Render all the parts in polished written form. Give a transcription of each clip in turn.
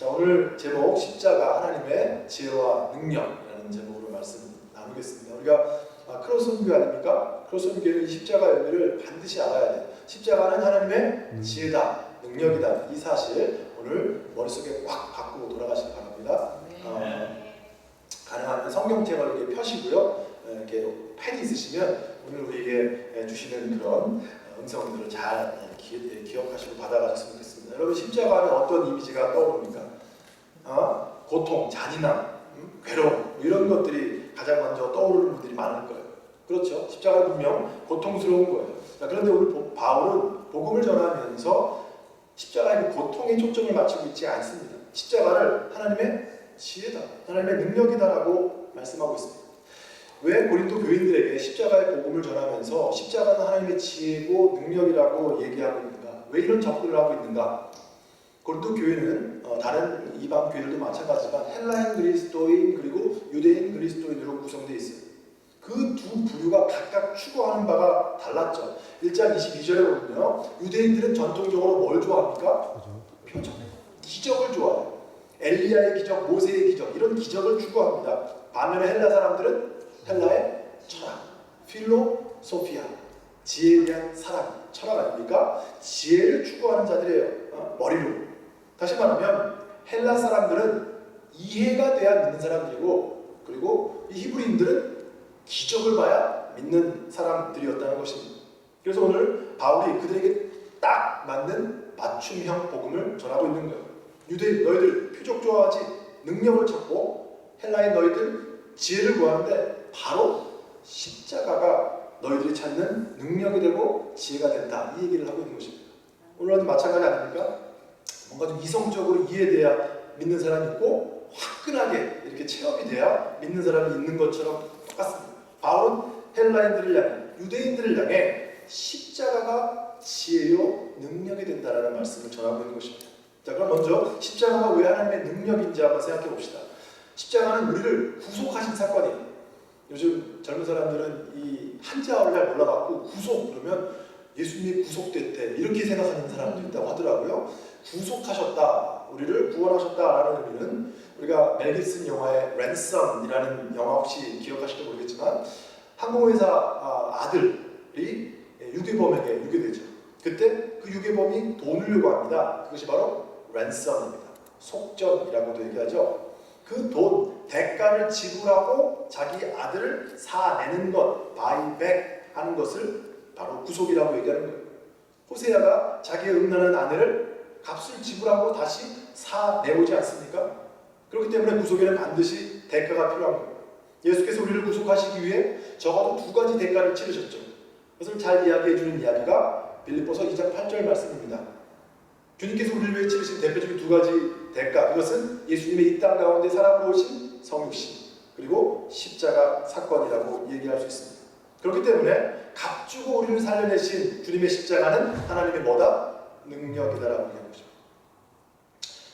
자, 오늘 제목 십자가 하나님의 지혜와 능력이라는 제목으로 말씀 나누겠습니다. 우리가 크로스온교 아닙니까? 크로스온교는 십자가 의미를 반드시 알아야 돼요. 십자가는 하나님의 지혜다, 능력이다. 이 사실 오늘 머릿속에 꽉 박고 돌아가시기 바랍니다. 가능하면 성경책을 이렇게 펴시고요. 이렇게 펜 있으시면 오늘 우리에게 주시는 그런 음성들을 잘 기억하시고 받아가셨으면 좋겠습니다. 여러분, 십자가는 어떤 이미지가 떠오릅니까? 고통, 잔인함, 괴로움 이런 것들이 가장 먼저 떠오르는 분들이 많을 거예요. 그렇죠? 십자가는 분명 고통스러운 거예요. 자, 그런데 오늘 바울은 복음을 전하면서 십자가의 고통에 초점을 맞추고 있지 않습니다. 십자가를 하나님의 지혜다, 하나님의 능력이다라고 말씀하고 있습니다. 왜 고린도 교인들에게 십자가의 복음을 전하면서 십자가는 하나님의 지혜고 능력이라고 얘기하고 있는가? 왜 이런 접근을 하고 있는가? 고린도 교회는 다른 이방 교회들도 마찬가지지만 헬라인 그리스도인 그리고 유대인 그리스도인으로 구성되어 있어요. 그 두 부류가 각각 추구하는 바가 달랐죠. 1장 22절에 보면요, 유대인들은 전통적으로 뭘 좋아합니까? 표적, 기적을 좋아해요. 엘리야의 기적, 모세의 기적, 이런 기적을 추구합니다. 반면에 헬라 사람들은 헬라의 철학, 필로소피아, 지혜에 대한 사랑, 철학 아닙니까? 지혜를 추구하는 자들이에요. 머리로. 다시 말하면 헬라 사람들은 이해가 돼야 믿는 사람들이고, 그리고 이 히브리인들은 기적을 봐야 믿는 사람들이었다는 것입니다. 그래서 오늘 바울이 그들에게 딱 맞는 맞춤형 복음을 전하고 있는 거예요. 유대인 너희들 표적 좋아하지, 능력을 찾고, 헬라인 너희들 지혜를 구하는데 바로 십자가가 너희들이 찾는 능력이 되고 지혜가 된다, 이 얘기를 하고 있는 것입니다. 오늘도 마찬가지 아닙니까? 뭔가 좀 이성적으로 이해돼야 믿는 사람이 있고, 화끈하게 이렇게 체험이 돼야 믿는 사람이 있는 것처럼 똑같습니다. 바울은 헬라인들을 향해, 유대인들을 향해 십자가가 지혜요 능력이 된다라는 말씀을 전하고 있는 것입니다. 자, 그럼 먼저 십자가가 왜 하나님의 능력인지 한번 생각해 봅시다. 십자가는 우리를 구속하신 사건이에요. 요즘 젊은 사람들은 이 한자어를 잘 몰라갖고 구속 그러면 예수님이 구속됐대 이렇게 생각하는 사람도 있다고 하더라고요. 구속하셨다, 우리를 구원하셨다라는 의미는 우리가 멜 깁슨 영화의 랜섬이라는 영화 혹시 기억하실지 모르겠지만 항공회사 아들이 유괴범에게 유괴되죠. 그때 그 유괴범이 돈을 요구합니다. 그것이 바로 랜섬입니다. 속전이라고도 얘기하죠. 그 돈, 대가를 지불하고 자기 아들을 사내는 것, 바이백 하는 것을 바로 구속이라고 얘기하는 거예요. 호세아가 자기의 음란한 아내를 값을 지불하고 다시 사내오지 않습니까? 그렇기 때문에 구속에는 반드시 대가가 필요한 거예요. 예수께서 우리를 구속하시기 위해 적어도 두 가지 대가를 치르셨죠. 그것을 잘 이야기해주는 이야기가 빌립보서 2장 8절 말씀입니다. 주님께서 우리를 위해 치르신 대표적인 두 가지 대가, 그것은 예수님의 이 땅 가운데 사람으로 오신 성육신, 그리고 십자가 사건이라고 얘기할 수 있습니다. 그렇기 때문에 값주고 우리를 살려내신 주님의 십자가는 하나님의 뭐다? 능력이다라고 얘기하는 거죠.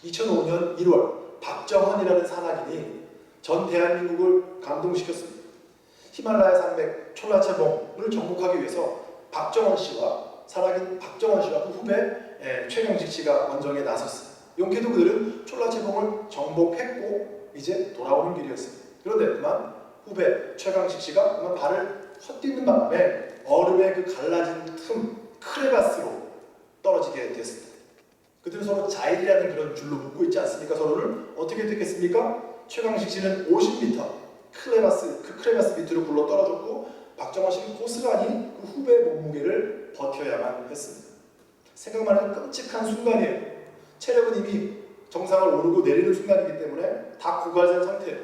2005년 1월 박정헌이라는 산악인이 전 대한민국을 감동시켰습니다. 히말라야 산맥 촐라체봉을 정복하기 위해서 박정헌 씨와 산악인 박정헌 씨와 그 후배 최경식 씨가 원정에 나섰어요. 용케도 그들은 촐라체봉을 정복했고 이제 돌아오는 길이었습니다. 그런데 그만 후배 최강식 씨가 그만 발을 헛디는 바람에 얼음의 그 갈라진 틈 크레바스로 떨어지게 됐습니다. 그들은 서로 자일이라는 그런 줄로 묶고 있지 않습니까? 서로를 어떻게 됐겠습니까? 최강식 씨는 50m 그 크레바스 밑으로 굴러 떨어졌고, 박정헌 씨는 고스란히 그 후배 몸무게를 버텨야만 했습니다. 생각만 해도 끔찍한 순간이에요. 체력은 이미 정상을 오르고 내리는 순간이기 때문에 다 고갈된 상태예요.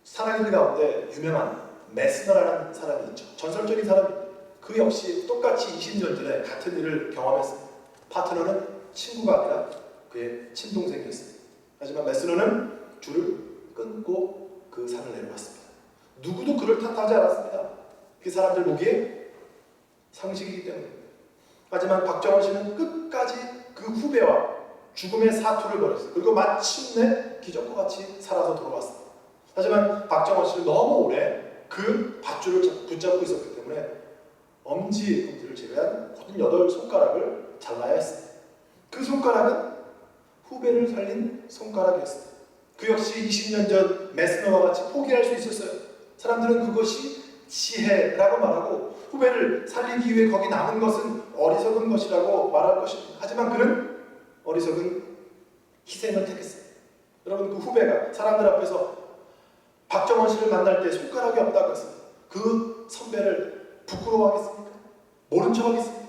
산악인들 가운데 유명한 메스너라는 사람이 있죠. 전설적인 사람이, 그 역시 똑같이 20년 전에 같은 일을 경험했습니다. 파트너는 친구가 아니라 그의 친동생이었습니다. 하지만 메스너는 줄을 끊고 그 산을 내려왔습니다. 누구도 그를 탓하지 않았습니다. 그 사람들 보기에 상식이기 때문입니다. 하지만 박정헌 씨는 끝까지 그 후배와 죽음의 사투를 벌였어요. 그리고 마침내 기적과 같이 살아서 돌아왔습니다. 하지만 박정헌 씨는 너무 오래 그 밧줄을 붙잡고 있었기 때문에 엄지를 제외한 모든 8손가락을 잘라야 했습니다. 그 손가락은 후배를 살린 손가락이었습니다. 그 역시 20년 전 메스너와 같이 포기할 수 있었어요. 사람들은 그것이 지혜라고 말하고 후배를 살리기 위해 거기 남은 것은 어리석은 것이라고 말할 것입니다. 하지만 그는 어리석은 희생을 택했어요. 여러분, 그 후배가 사람들 앞에서 박정원 씨를 만날 때 손가락이 없다고 했습니다. 그 선배를 부끄러워하겠습니까? 모른 척 하겠습니까?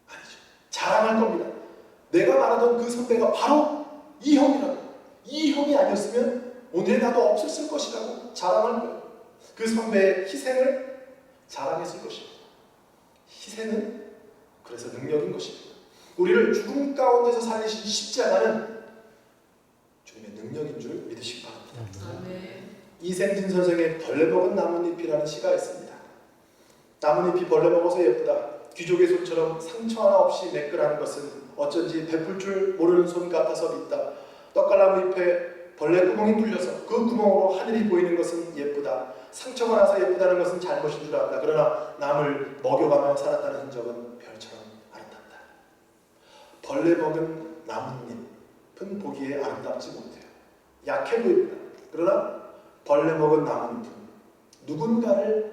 아니죠. 자랑할 겁니다. 내가 말하던 그 선배가 바로 이 형이라고. 이 형이 아니었으면 오늘 나도 없었을 것이라고 자랑할 거예요. 그 선배의 희생을 자랑했을 것입니다. 희생은 그래서 능력인 것입니다. 우리를 죽음 가운데서 살리신 십자가는 주님의 능력인 줄 믿으시기 바랍니다. 아멘. 이생진 선생의 벌레 먹은 나뭇잎이라는 시가 있습니다. 나뭇잎이 벌레 먹어서 예쁘다. 귀족의 손처럼 상처 하나 없이 매끈한 것은 어쩐지 베풀 줄 모르는 손 같아서 믿다. 떡갈나무 잎에 벌레 구멍이 뚫려서 그 구멍으로 하늘이 보이는 것은 예쁘다. 상처가 나서 예쁘다는 것은 잘못인 줄 안다. 그러나 남을 먹여가며 살았다는 흔적은 별처럼 아름답다. 벌레 먹은 나뭇잎은 보기에 아름답지 못해요. 약해 보입니다. 그러나 벌레 먹은 나뭇잎은 누군가를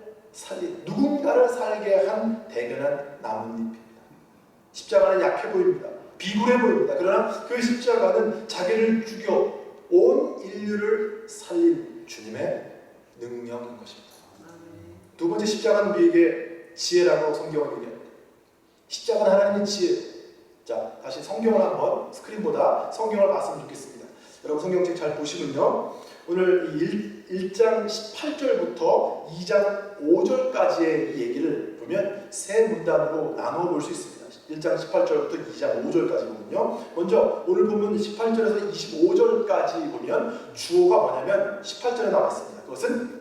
살게 한 대견한 나뭇잎입니다. 십자가는 약해 보입니다. 비굴해 보입니다. 그러나 그 십자가는 자기를 죽여 온 인류를 살린 주님의 능력인 것입니다. 두 번째, 십자가는 우리에게 지혜라고 성경은 얘기합니다. 십자가는 하나님의 지혜. 자, 다시 성경을 한번 스크린보다 성경을 봤으면 좋겠습니다. 여러분 성경책 잘 보시면요. 오늘 1장 18절부터 2장 5절까지의 얘기를 보면 세 문단으로 나누어 볼 수 있습니다. 1장 18절부터 2장 5절까지거든요. 먼저 오늘 보면 18절에서 25절까지 보면 주어가 뭐냐면 18절에 나와 있습니다. 그것은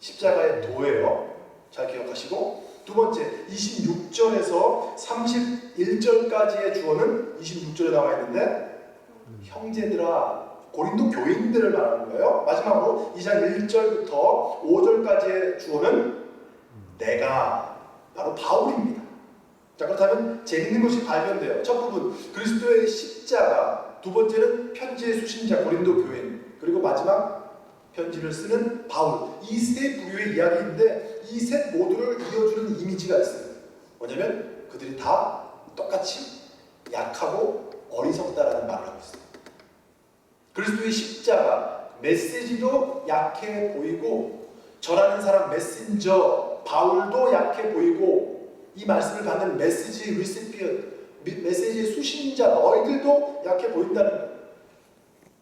십자가의 도예요. 잘 기억하시고, 두 번째 26절에서 31절까지의 주어는 26절에 나와 있는데 형제들아, 고린도 교인들을 말하는 거예요. 마지막으로 2장 1절부터 5절까지의 주어는 내가, 바로 바울입니다. 자, 그렇다면 재밌는 것이 발견돼요. 첫 부분 그리스도의 십자가, 두 번째는 편지의 수신자 고린도 교인, 그리고 마지막 편지를 쓰는 바울. 이 세 부류의 이야기인데 이 셋 모두를 이어주는 이미지가 있어요. 뭐냐면 그들이 다 똑같이 약하고 어리석다라는 말을 하고 있어요. 그리스도의 십자가 메시지도 약해 보이고, 전하는 사람 메신저 바울도 약해 보이고, 이 말씀을 받는 메시지 리시피언트, 메시지의 수신자 너희들도 약해 보인다는 거예요.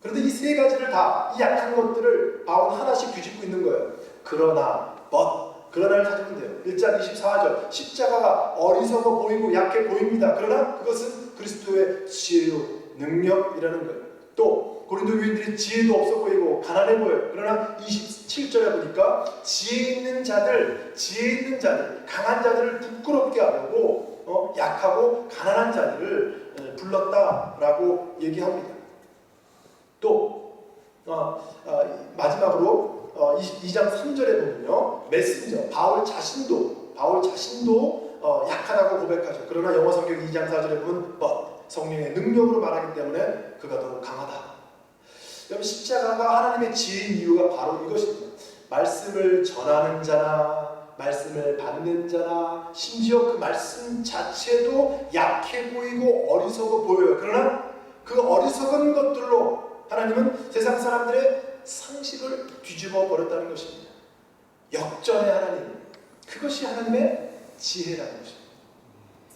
그런데 이 세 가지를 다, 이 약한 것들을 바울 하나씩 뒤집고 있는 거예요. 그러나를 찾으면 돼요. 1장 24절 십자가가 어리석어 보이고 약해 보입니다. 그러나 그것은 그리스도의 지혜요 능력이라는 거예요. 또 고린도 교인들이 지혜도 없어 보이고 가난해 보여요. 그러나 27절에 보니까 지혜 있는 자들, 강한 자들을 부끄럽게 하려고 약하고 가난한 자들을 불렀다라고 얘기합니다. 또 마지막으로 2장 3절에 보면요, 메신저 바울 자신도 약하다고 고백하죠. 그러나 영어 성경 2장 4절에 보면 성령의 능력으로 말하기 때문에 그가 더욱 강하다. 여러분, 십자가가 하나님의 지혜인 이유가 바로 이것입니다. 말씀을 전하는 자나 말씀을 받는 자나 심지어 그 말씀 자체도 약해 보이고 어리석어 보여요. 그러나 그 어리석은 것들로 하나님은 세상 사람들의 상식을 뒤집어 버렸다는 것입니다. 역전의 하나님, 그것이 하나님의 지혜라는 것입니다.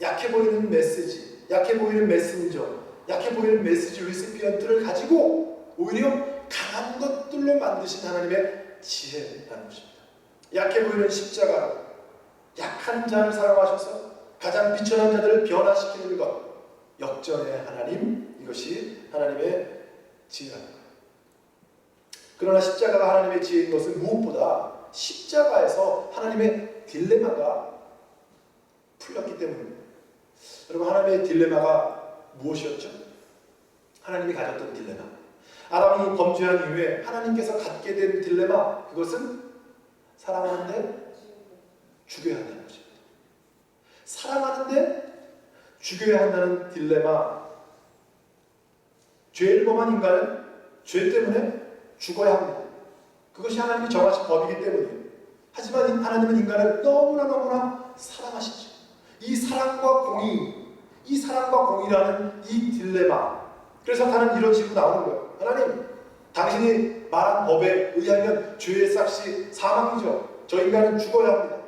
약해 보이는 메시지, 약해 보이는 메신저, 약해 보이는 메시지 리시피언트를 가지고 오히려 강한 것들로 만드신 하나님의 지혜라는 것입니다. 약해 보이는 십자가로 약한 자를 사용하셔서 가장 비천한 자들을 변화시키는 것, 역전의 하나님, 이것이 하나님의 지혜라는 거예요. 그러나 십자가가 하나님의 지혜인 것은 무엇보다 십자가에서 하나님의 딜레마가 풀렸기 때문입니다. 여러분, 하나님의 딜레마가 무엇이었죠? 하나님이 가졌던 딜레마, 아담이 범죄한 이후에 하나님께서 갖게 된 딜레마, 그것은 사랑하는데 죽여야 한다는 것입니다. 사랑하는데 죽여야 한다는 딜레마, 죄를 범한 인간은 죄 때문에 죽어야 합니다. 그것이 하나님이 정하신 법이기 때문이에요. 하지만 하나님은 인간을 너무나 사랑하시죠. 이 사랑과 공의라는 이 딜레마. 그래서 사탄은 이런 식으로 나오는 거예요. 하나님, 당신이 말한 법에 의하면 죄의 싹이 사망이죠. 저 인간은 죽어야 합니다.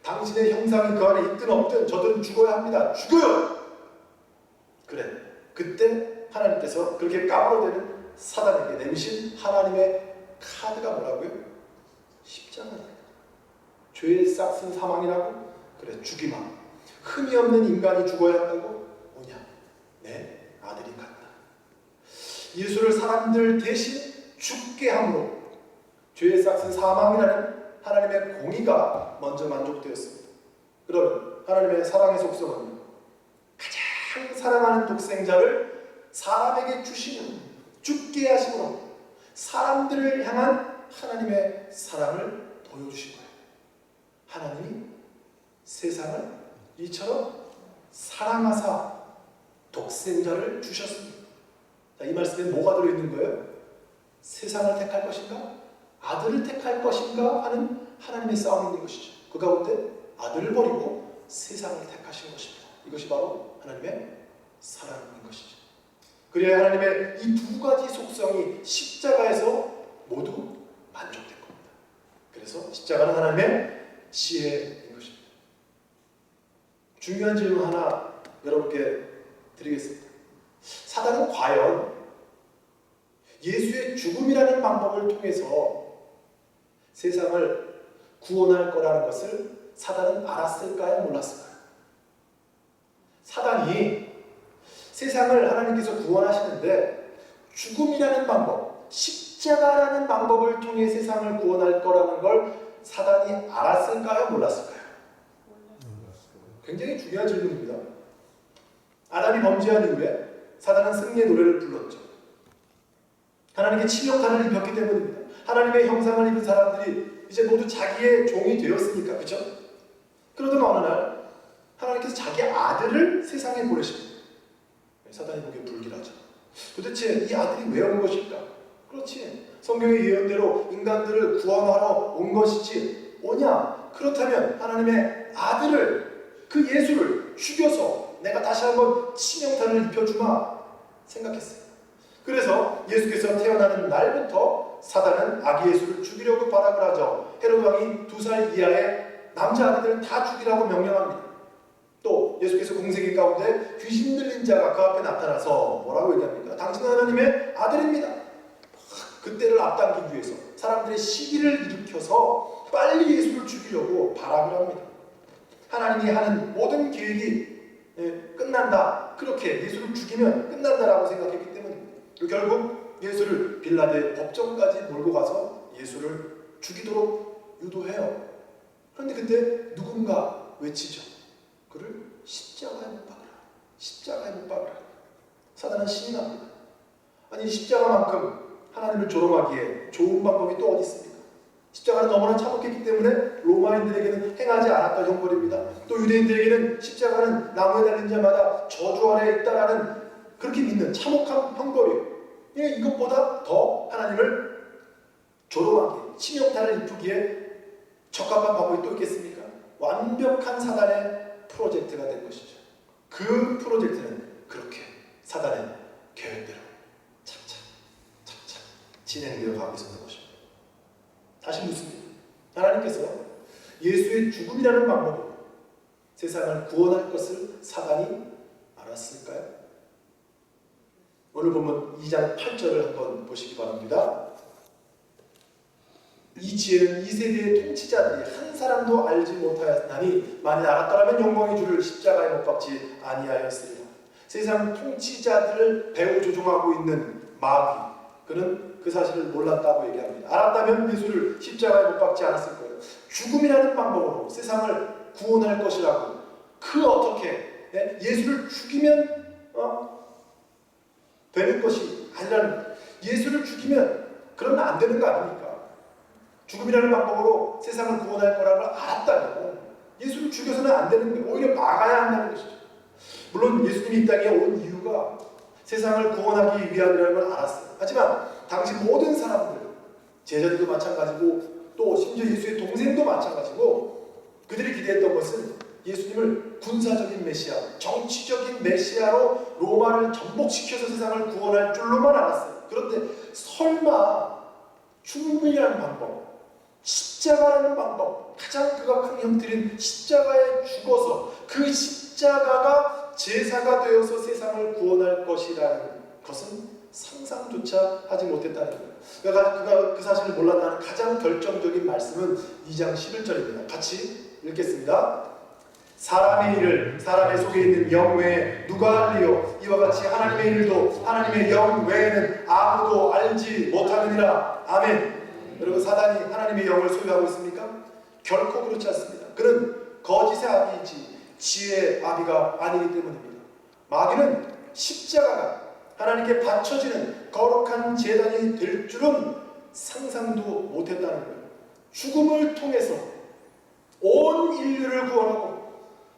당신의 형상이 그 안에 있든 없든 저들은 죽어야 합니다. 죽어요! 그래. 그때 하나님께서 그렇게 까불어대는 사단에게 내미신 하나님의 카드가 뭐라고요? 십자가예요. 죄의 싹은 사망이라고? 그래, 죽이마. 흠이 없는 인간이 죽어야 한다고? 뭐냐? 내 아들이 간다. 예수를 사람들 대신 죽게 함으로 죄의 싹은 사망이라는 하나님의 공의가 먼저 만족되었습니다. 그러면 하나님의 사랑의 속성은 가장 사랑하는 독생자를 사람에게 주시는 죽게 하심으로 사람들을 향한 하나님의 사랑을 보여주신 거예요. 하나님이 세상을 이처럼 사랑하사 독생자를 주셨습니다. 자, 이 말씀에 뭐가 들어있는 거예요? 세상을 택할 것인가? 아들을 택할 것인가? 하는 하나님의 싸움이 있는 것이죠. 그 가운데 아들을 버리고 세상을 택하신 것입니다. 이것이 바로 하나님의 사랑인 것이죠. 그래야 하나님의 이 두 가지 속성이 십자가에서 모두 만족된 겁니다. 그래서 십자가는 하나님의 지혜인 것입니다. 중요한 질문 하나 여러분께 드리겠습니다. 사단은 과연 예수의 죽음이라는 방법을 통해서 세상을 구원할 거라는 것을 사단은 알았을까요? 몰랐을까요? 사단이 세상을 하나님께서 구원하시는데 죽음이라는 방법, 십자가라는 방법을 통해 세상을 구원할 거라는 걸 사단이 알았을까요? 몰랐을까요? 굉장히 중요한 질문입니다. 아담이 범죄한 이후에 사단은 승리의 노래를 불렀죠. 하나님께 치명타를 입혔기 때문입니다. 하나님의 형상을 입은 사람들이 이제 모두 자기의 종이 되었으니까, 그렇죠? 그러던 어느 날 하나님께서 자기 아들을 세상에 보내십니다. 사단이 보기에 불길하죠. 도대체 이 아들이 왜 온 것일까? 그렇지, 성경의 예언대로 인간들을 구원하러 온 것이지 오냐? 그렇다면 하나님의 아들을, 그 예수를 죽여서 내가 다시 한번 치명타를 입혀주마 생각했어요. 그래서 예수께서 태어나는 날부터 사단은 아기 예수를 죽이려고 발악을 하죠. 헤로드 왕이 2살 이하의 남자아기들을 다 죽이라고 명령합니다. 또 예수께서 공생애 가운데 귀신 들린 자가 그 앞에 나타나서 뭐라고 얘기합니까? 당신은 하나님의 아들입니다. 그때를 앞당기기 위해서 사람들의 시기를 일으켜서 빨리 예수를 죽이려고 발악을 합니다. 하나님이 하는 모든 계획이 끝난다, 그렇게 예수를 죽이면 끝난다라고 생각했기 때문입니다. 결국 예수를 빌라도의 법정까지 몰고 가서 예수를 죽이도록 유도해요. 그런데 그때 누군가 외치죠. 그를 십자가에 못 박으라. 십자가에 못 박으라. 사단은 신이 납니다. 아니, 십자가만큼 하나님을 조롱하기에 좋은 방법이 또 어디 있습니까? 십자가는 너무나 참혹했기 때문에 로마인들에게는 행하지 않았던 형벌입니다. 또 유대인들에게는 십자가는 나무에 달린 자마다 저주 아래에 있다라는 그렇게 믿는 참혹한 형벌이에요. 이것보다 더 하나님을 조롱하기에, 치명타를 입히기에 적합한 방법이 또 있겠습니까? 완벽한 사단의 프로젝트가 된 것이죠. 그 프로젝트는 그렇게 사단의 계획대로 착착 진행되어 가고 있었던 것입니다. 다시 묻습니다. 하나님께서 예수의 죽음이라는 방법으로 세상을 구원할 것을 사단이 알았을까요? 오늘 보면 2장 8절을 한번 보시기 바랍니다. 이 지혜는 이 세대의 통치자들이 한 사람도 알지 못하였나니 만일 알았더라면 영광의 주를 십자가에 못 박지 아니하였으리라. 세상 통치자들을 배후 조종하고 있는 마귀, 그는 그 사실을 몰랐다고 얘기합니다. 알았다면 예수를 십자가에 못 박지 않았을 거예요. 죽음이라는 방법으로 세상을 구원할 것이라고, 그 어떻게 예수를 죽이면 되는 것이 아니라는, 예수를 죽이면 그러면 안 되는 거 아닙니까? 죽음이라는 방법으로 세상을 구원할 거라고 알았다면 예수를 죽여서는 안 되는 거예요. 오히려 막아야 한다는 것이죠. 물론 예수님이 이 땅에 온 이유가 세상을 구원하기 위함이라는 걸 알았어요. 하지만 당시 모든 사람들, 제자들도 마찬가지고 또 심지어 예수의 동생도 마찬가지고 그들이 기대했던 것은 예수님을 군사적인 메시아, 정치적인 메시아로 로마를 정복시켜서 세상을 구원할 줄로만 알았어요. 그런데 설마 죽음이라는 방법, 십자가라는 방법, 가장 극악한 형태인 십자가에 죽어서 그 십자가가 제사가 되어서 세상을 구원할 것이라는 것은 상상조차 하지 못했다는 거예요. 그가 그 사실을 몰랐다는 가장 결정적인 말씀은 2장 11절입니다. 같이 읽겠습니다. 사람의 일을 사람의 속에 있는 영 외에 누가 알리요? 이와 같이 하나님의 일도 하나님의 영 외에는 아무도 알지 못하느니라. 아멘. 여러분, 사단이 하나님의 영을 소유하고 있습니까? 결코 그렇지 않습니다. 그는 거짓의 아비이지 지혜의 아비가 아니기 때문입니다. 마귀는 십자가가 하나님께 바쳐지는 거룩한 제단이 될 줄은 상상도 못했다는 거예요. 죽음을 통해서 온 인류를 구원하고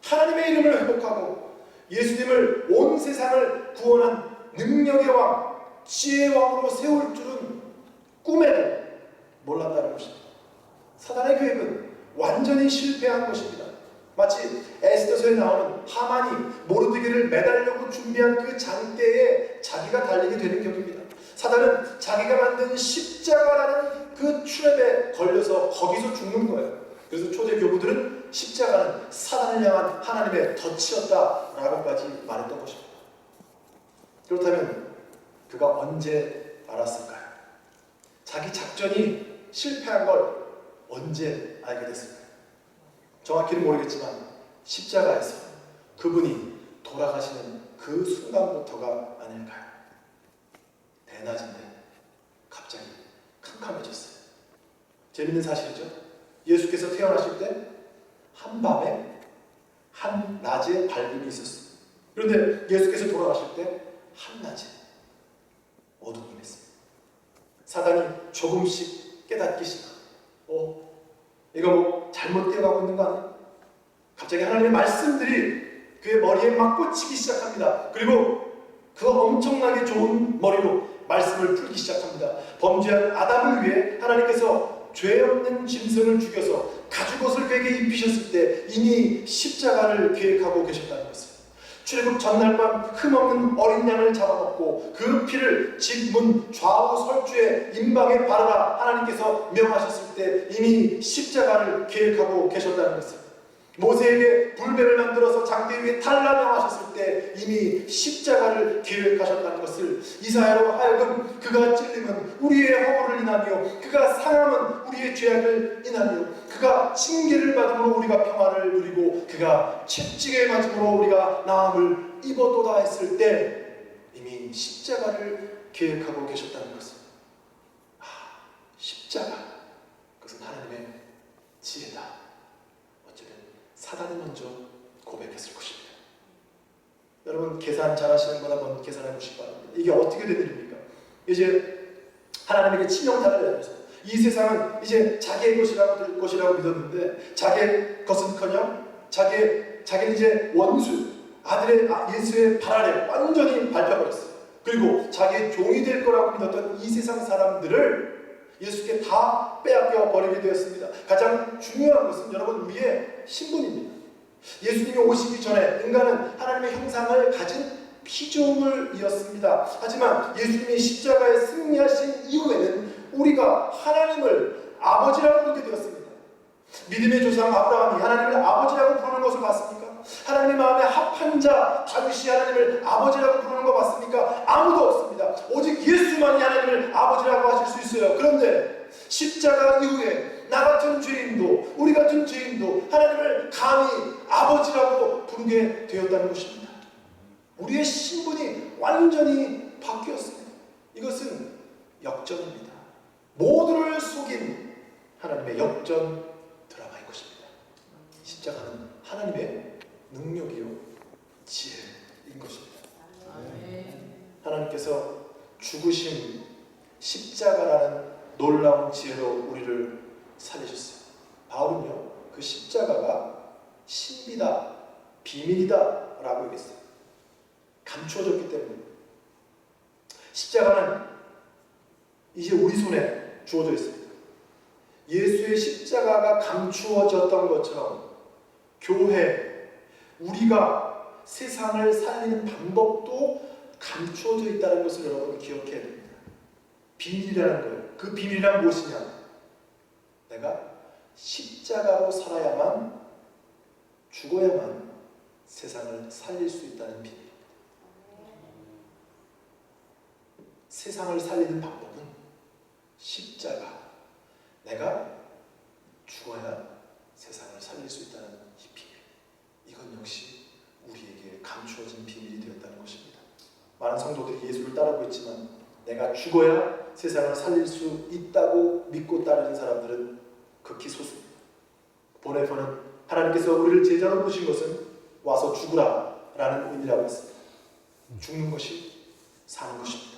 하나님의 이름을 회복하고 예수님을 온 세상을 구원한 능력의 왕, 지혜의 왕으로 세울 줄은 꿈에도 몰랐다는 것입니다. 사단의 계획은 완전히 실패한 것입니다. 마치 에스더서에 나오는 하만이 모르드게를 매달려고 준비한 그 장대에 자기가 달리게 되는 격입니다. 사단은 자기가 만든 십자가라는 그 트랩에 걸려서 거기서 죽는 거예요. 그래서 초대 교부들은 십자가는 사단을 향한 하나님의 덫이었다라고까지 말했던 것입니다. 그렇다면 그가 언제 알았을까요? 자기 작전이 실패한 걸 언제 알게 됐을까요? 정확히는 모르겠지만 십자가에서 그분이 돌아가시는 그 순간부터가 아닐까요? 대낮인데 갑자기 캄캄해졌어요. 재밌는 사실이죠? 예수께서 태어나실 때 한밤에 한낮에 밝음이 있었어요. 그런데 예수께서 돌아가실 때 한낮에 어둠이 임했습니다. 사단이 조금씩 깨닫기 시작. 이거 뭐 잘못 뛰어가고 있는 거 아니야? 갑자기 하나님의 말씀들이 그의 머리에 막 꽂히기 시작합니다. 그리고 그 엄청나게 좋은 머리로 말씀을 풀기 시작합니다. 범죄한 아담을 위해 하나님께서 죄 없는 짐승을 죽여서 가죽옷을 그에게 입히셨을 때 이미 십자가를 계획하고 계셨다는 것을, 출애굽 전날 밤 흠없는 어린 양을 잡아먹고 그 피를 집 문 좌우 설주에 임방에 바르라 하나님께서 명하셨을 때 이미 십자가를 계획하고 계셨다는 것을, 모세에게 불뱀을 만들어서 장대 위에 달라 명하셨을 때 이미 십자가를 계획하셨다는 것을, 이사야로 하여금 그가 찔림은 우리의 허물을 인하며 그가 상함은 우리의 죄악을 인하며 그가 징계를 받음으로 우리가 평화를 누리고 그가 채찍에 맞음으로 우리가 나음을 입어도다 했을 때 이미 십자가를 계획하고 계셨다는 것을, 십자가, 그것은 하나님의 지혜다. 사단이 먼저 고백했을 것입니다. 여러분, 계산 잘하시는 분 한번 계산해 보시기 바랍니다. 이게 어떻게 된 일입니까? 이제 하나님에게 치명타를 내면서 이 세상은 이제 자기의 것이라고 믿었는데 자기의 것은커녕 자기는 이제 원수, 아들의 예수의 발 아래 완전히 밟혀버렸어요. 그리고 자기의 종이 될 거라고 믿었던 이 세상 사람들을 예수께 다 빼앗겨 버리게 되었습니다. 가장 중요한 것은 여러분, 우리의 신분입니다. 예수님이 오시기 전에 인간은 하나님의 형상을 가진 피조물이었습니다. 하지만 예수님이 십자가에 승리하신 이후에는 우리가 하나님을 아버지라고 부르게 되었습니다. 믿음의 조상 아브라함이 하나님을 아버지라고 부르는 것을 봤습니까? 하나님의 마음에 합한 자 다윗이 하나님을 아버지라고 부르는 거 봤습니까? 아무도 없습니다. 오직 예수만이 하나님을 아버지라고 하실 수 있어요. 그런데 십자가 이후에 나 같은 죄인도, 우리 같은 죄인도 하나님을 감히 아버지라고 부르게 되었다는 것입니다. 우리의 신분이 완전히 바뀌었습니다. 이것은 역전입니다. 모두를 속인 하나님의 역전 드라마인 것입니다. 십자가는 하나님의 능력이요 지혜인 것입니다. 하나님께서 죽으심, 십자가라는 놀라운 지혜로 우리를 살리셨어요. 바울은요, 그 십자가가 신비다, 비밀이다 라고 얘기했어요. 감추어졌기 때문에 십자가는 이제 우리 손에 주어져 있습니다. 예수의 십자가가 감추어졌던 것처럼 교회, 우리가 세상을 살리는 방법도 감추어져 있다는 것을 여러분 기억해야 됩니다. 비밀이라는 거예요. 그 비밀이란 무엇이냐? 내가 십자가로 살아야만, 죽어야만 세상을 살릴 수 있다는 비밀입니다. 세상을 살리는 방법은 십자가. 내가 죽어야 세상을 살릴 수 있다는 이 비밀. 이건 역시 우리에게 감추어진 비밀이 되었다는 것입니다. 많은 성도들이 예수를 따르고 있지만 내가 죽어야 세상을 살릴 수 있다고 믿고 따르는 사람들은 극히 소수입니다. 보네포는 하나님께서 우리를 제자로 부르신 것은 와서 죽으라 라는 의미라고 했습니다. 죽는 것이 사는 것입니다.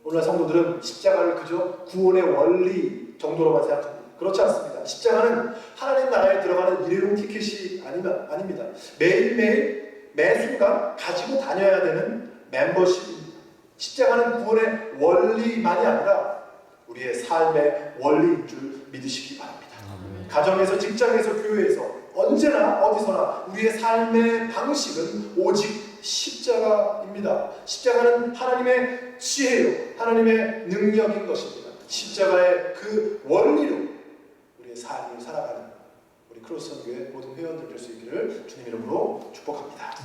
오늘날 성도들은 십자가를 그저 구원의 원리 정도로만 생각합니다. 그렇지 않습니다. 십자가는 하나님 나라에 들어가는 일회용 티켓이 아닙니다. 매일매일 매순간 가지고 다녀야 되는 멤버십입니다. 십자가는 구원의 원리만이 아니라 우리의 삶의 원리인 줄 믿으시기 바랍니다. 가정에서, 직장에서, 교회에서 언제나 어디서나 우리의 삶의 방식은 오직 십자가입니다. 십자가는 하나님의 지혜요, 하나님의 능력인 것입니다. 십자가의 그 원리로 우리의 삶을 살아가는 우리 크로스선교회 모든 회원들 될 수 있기를 주님 이름으로 축복합니다.